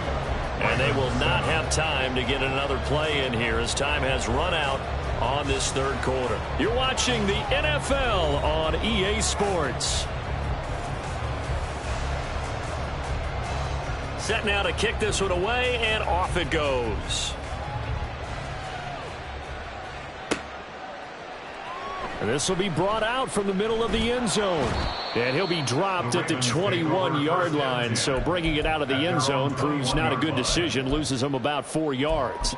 And they will not have time to get another play in here as time has run out on this 3rd quarter. You're watching the NFL on EA Sports. Set now to kick this one away, and off it goes. And this will be brought out from the middle of the end zone. And he'll be dropped at the 21-yard line. So bringing it out of the end zone proves not a good decision. Loses him about 4 yards.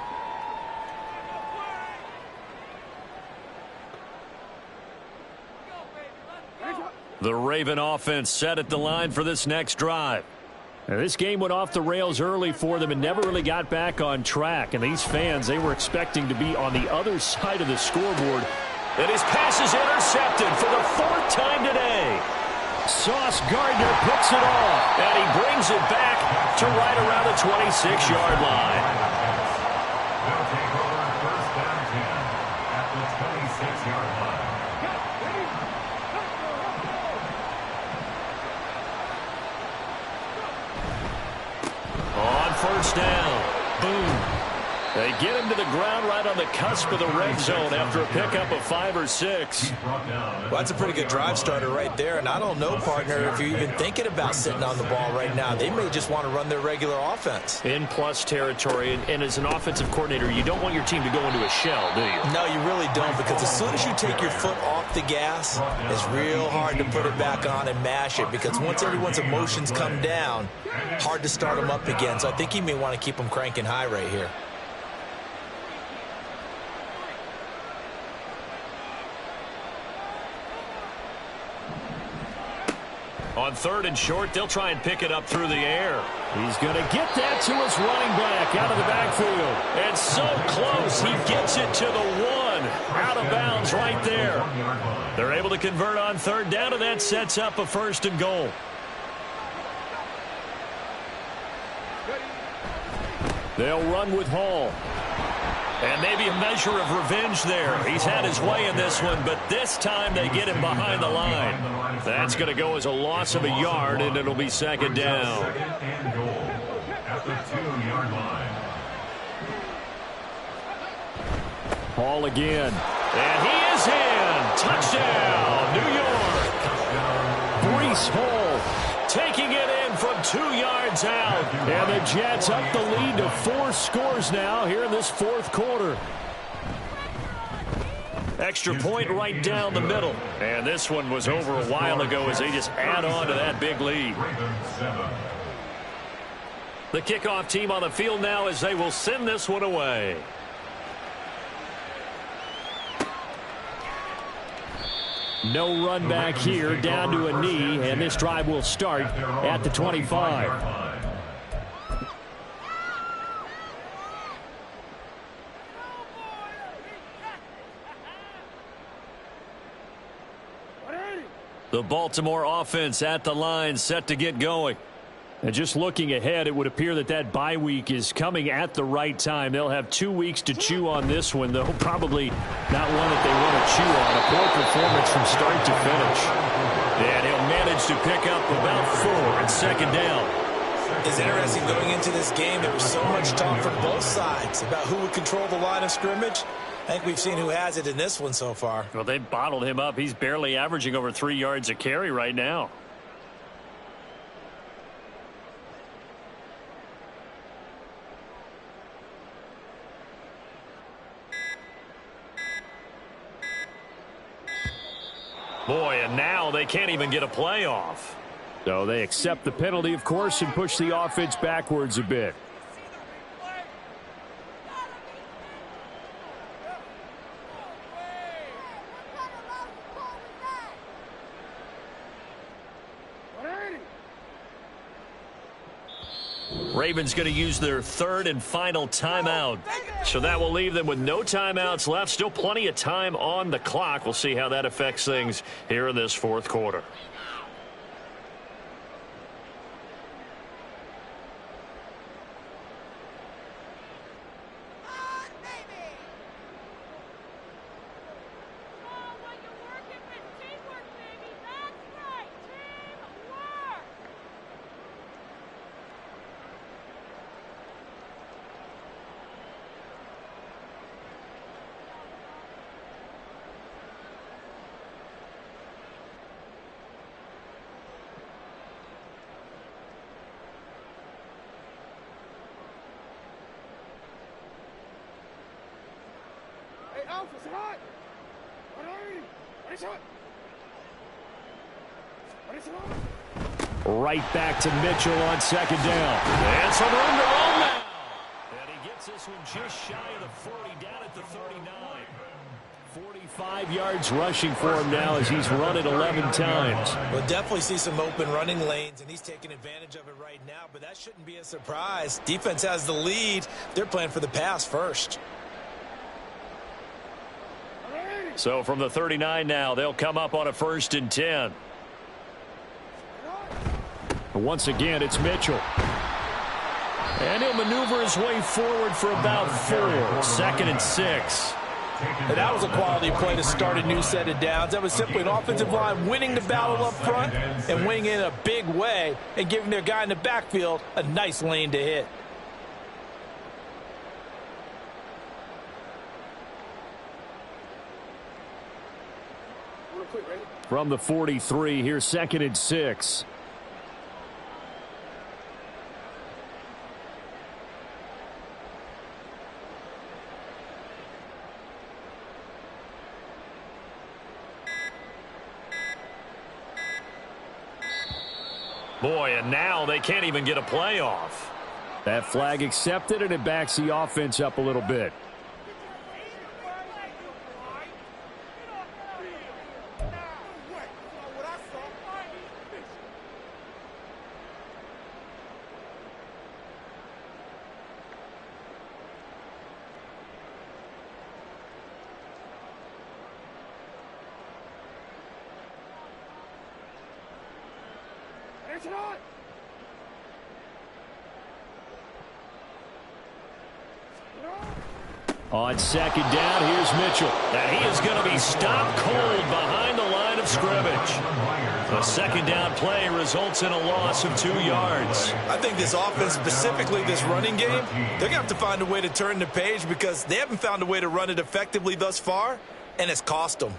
The Raven offense set at the line for this next drive. Now, this game went off the rails early for them and never really got back on track. And these fans, they were expecting to be on the other side of the scoreboard. And his pass is intercepted for the 4th time today. Sauce Gardner picks it off, and he brings it back to right around the 26-yard line. They'll take over first down 10 at the 26-yard line. On first down, boom. They get him to the ground right on the cusp of the red zone after a pickup of 5 or 6. Well, that's a pretty good drive starter right there. And I don't know, partner, if you're even thinking about sitting on the ball right now. They may just want to run their regular offense. In plus territory, and as an offensive coordinator, you don't want your team to go into a shell, do you? No, you really don't, because as soon as you take your foot off the gas, it's real hard to put it back on and mash it, because once everyone's emotions come down, hard to start them up again. So I think he may want to keep them cranking high right here. On 3rd and short, they'll try and pick it up through the air. He's going to get that to his running back out of the backfield. And so close, he gets it to the 1. Out of bounds right there. They're able to convert on 3rd down, and that sets up a 1st and goal. They'll run with Hall. And maybe a measure of revenge there. He's had his way in this one, but this time they get him behind the line. That's going to go as a loss of a yard, and it'll be 2nd down. Second and goal at the 2-yard line. Hall again. And he is in. Touchdown, New York. Breece Hall taking it in from 2 yards out. And the Jets up the lead to 4 scores now here in this 4th quarter. Extra point right down the middle. And this one was over a while ago as they just add on to that big lead. The kickoff team on the field now as they will send this one away. No run back here, down to a knee, and this drive will start at the 25. The Baltimore offense at the line, set to get going. And just looking ahead, it would appear that that bye week is coming at the right time. They'll have 2 weeks to chew on this one, though probably not one that they want to chew on. A poor performance from start to finish. And he'll manage to pick up about 4 at 2nd down. It's interesting going into this game. There was so much talk from both sides about who would control the line of scrimmage. I think we've seen who has it in this one so far. Well, they bottled him up. He's barely averaging over 3 yards a carry right now. Boy, and now they can't even get a playoff. So they accept the penalty, of course, and push the offense backwards a bit. Ravens going to use their 3rd and final timeout. So that will leave them with no timeouts left. Still plenty of time on the clock. We'll see how that affects things here in this 4th quarter. Alpha's hot! Right back to Mitchell on second down. And some room to roll now. And he gets this one just shy of the 40, down at the 39. 45 yards rushing for him now as he's run it 11 times. We'll definitely see some open running lanes, and he's taking advantage of it right now, but that shouldn't be a surprise. Defense has the lead. They're playing for the pass first. So from the 39 now, they'll come up on a 1st and 10. Once again, it's Mitchell. And he'll maneuver his way forward for about 4. 2nd and 6. And that was a quality play to start a new set of downs. That was simply an offensive line winning the battle up front and winning in a big way and giving their guy in the backfield a nice lane to hit. From the 43, here's 2nd and 6. Boy, and now they can't even get a play off. That flag accepted, and it backs the offense up a little bit. On 2nd down, here's Mitchell. And he is going to be stopped cold behind the line of scrimmage. A 2nd down play results in a loss of 2 yards. I think this offense, specifically this running game, they're going to have to find a way to turn the page because they haven't found a way to run it effectively thus far, and it's cost them.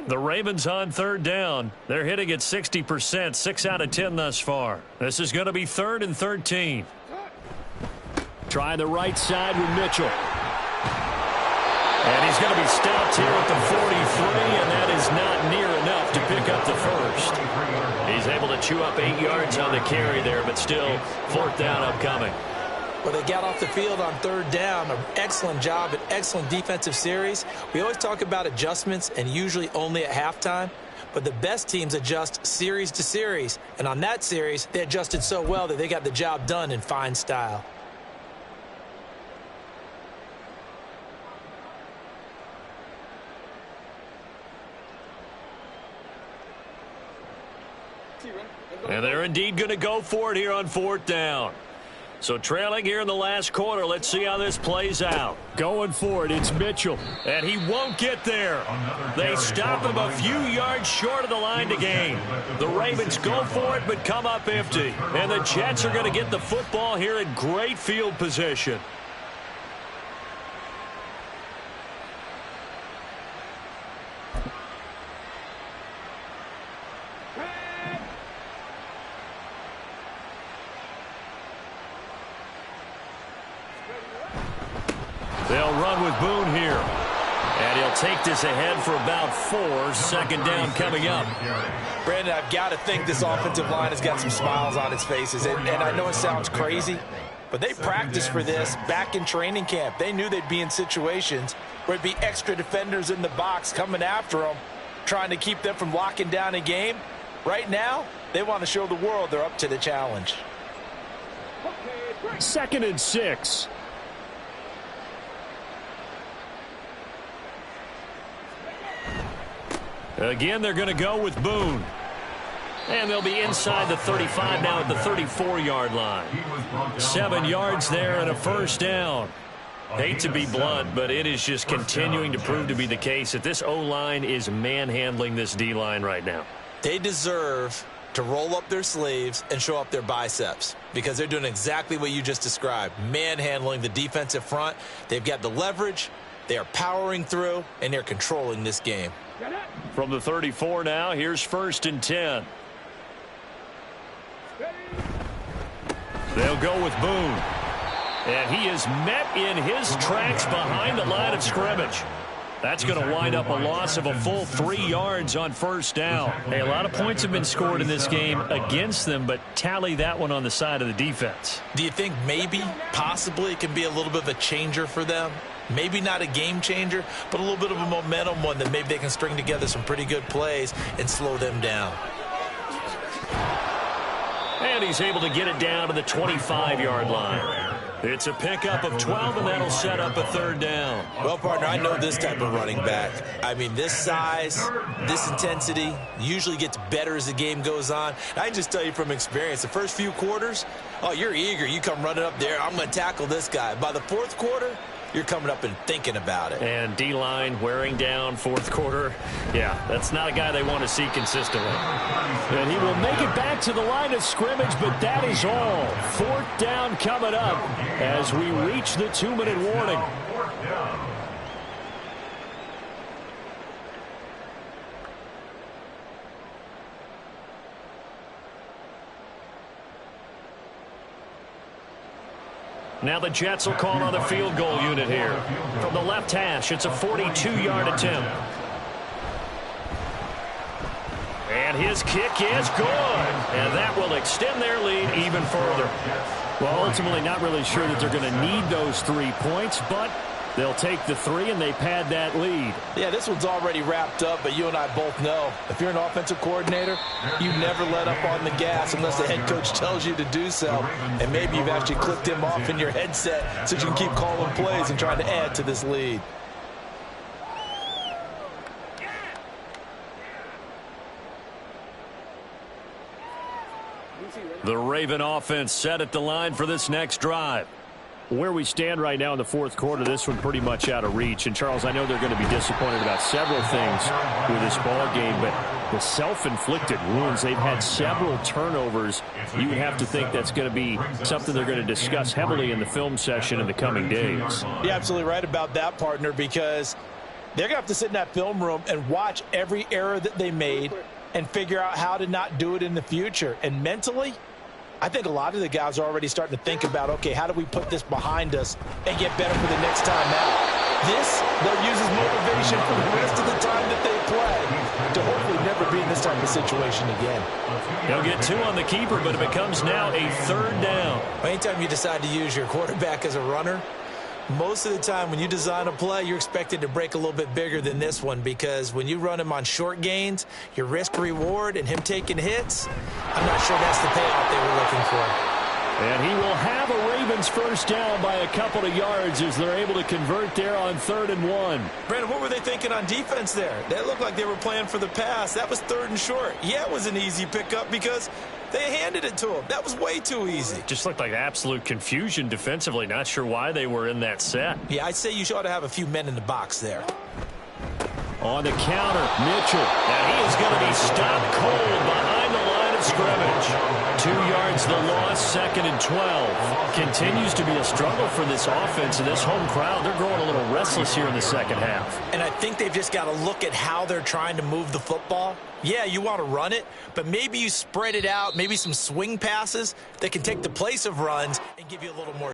The Ravens on 3rd down. They're hitting at 60%, 6 out of 10 thus far. This is going to be 3rd and 13. Trying the right side with Mitchell. And he's going to be stopped here at the 43, and that is not near enough to pick up the first. He's able to chew up 8 yards on the carry there, but still 4th down upcoming. Well, they got off the field on 3rd down. An excellent job, an excellent defensive series. We always talk about adjustments and usually only at halftime. But the best teams adjust series to series. And on that series, they adjusted so well that they got the job done in fine style. And they're indeed going to go for it here on 4th down. So trailing here in the last quarter, let's see how this plays out. Going for it, it's Mitchell. And he won't get there. They stop him a few yards short of the line to gain. The Ravens go for it but come up empty. And the Jets are going to get the football here in great field position. They'll run with Boone here. And he'll take this ahead for about 4. 2nd down coming up. Brandon, I've got to think this offensive line has got some smiles on its faces. And I know it sounds crazy, but they practiced for this back in training camp. They knew they'd be in situations where it'd be extra defenders in the box coming after them, trying to keep them from locking down a game. Right now, they want to show the world they're up to the challenge. 2nd and 6. Again, they're going to go with Boone. And they'll be inside the 35 now at the 34-yard line. 7 yards there and a 1st down. Hate to be blunt, but it is just continuing to prove to be the case that this O-line is manhandling this D-line right now. They deserve to roll up their sleeves and show up their biceps because they're doing exactly what you just described, manhandling the defensive front. They've got the leverage, they are powering through, and they're controlling this game. From the 34 now, here's 1st and 10. They'll go with Boone. And he is met in his tracks behind the line of scrimmage. That's going to wind up a loss of a full 3 yards on 1st down. Hey, a lot of points have been scored in this game against them, but tally that one on the side of the defense. Do you think maybe, possibly, it can be a little bit of a changer for them? Maybe not a game changer, but a little bit of a momentum one that maybe they can string together some pretty good plays and slow them down. And he's able to get it down to the 25-yard line. It's a pickup of 12, and that'll set up a 3rd down. Well, partner, I know this type of running back. I mean, this size, this intensity usually gets better as the game goes on. I can just tell you from experience, the first few quarters, oh, you're eager. You come running up there, I'm going to tackle this guy. By the 4th quarter, you're coming up and thinking about it. And D-line wearing down 4th quarter. Yeah, that's not a guy they want to see consistently. And he will make it back to the line of scrimmage, but that is all. 4th down coming up as we reach the 2-minute warning. Now the Jets will call on the field goal unit here. From the left hash, it's a 42-yard attempt. And his kick is good. And that will extend their lead even further. Well, ultimately not really sure that they're going to need those 3 points, but they'll take the 3 and they pad that lead. Yeah, this one's already wrapped up, but you and I both know if you're an offensive coordinator, you never let up on the gas unless the head coach tells you to do so. And maybe you've actually clicked him off in your headset so you can keep calling plays and trying to add to this lead. The Raven offense set at the line for this next drive. Where we stand right now in the 4th quarter, this one pretty much out of reach. And, Charles, I know they're going to be disappointed about several things with this ball game, but the self-inflicted wounds, they've had several turnovers. You would have to think that's going to be something they're going to discuss heavily in the film session in the coming days. You're absolutely right about that, partner, because they're going to have to sit in that film room and watch every error that they made and figure out how to not do it in the future. And mentally, I think a lot of the guys are already starting to think about, okay, how do we put this behind us and get better for the next time out? This, they'll use as motivation for the rest of the time that they play to hopefully never be in this type of situation again. They'll get 2 on the keeper, but it becomes now a 3rd down. Anytime you decide to use your quarterback as a runner, most of the time when you design a play, you're expected to break a little bit bigger than this one, because when you run him on short gains, your risk-reward and him taking hits, I'm not sure that's the payoff they were looking for. And he will have a Ravens 1st down by a couple of yards as they're able to convert there on 3rd and 1. Brandon, what were they thinking on defense there? That looked like they were playing for the pass. That was 3rd and short. Yeah, it was an easy pickup because they handed it to him. That was way too easy. Just looked like absolute confusion defensively. Not sure why they were in that set. Yeah, I'd say you ought to have a few men in the box there. On the counter, Mitchell. And he is going to be stopped cold behind the line of scrimmage. 2 yards the loss, 2nd and 12. Continues to be a struggle for this offense and this home crowd. They're growing a little restless here in the 2nd half. And I think they've just got to look at how they're trying to move the football. Yeah, you want to run it, but maybe you spread it out, maybe some swing passes that can take the place of runs and give you a little more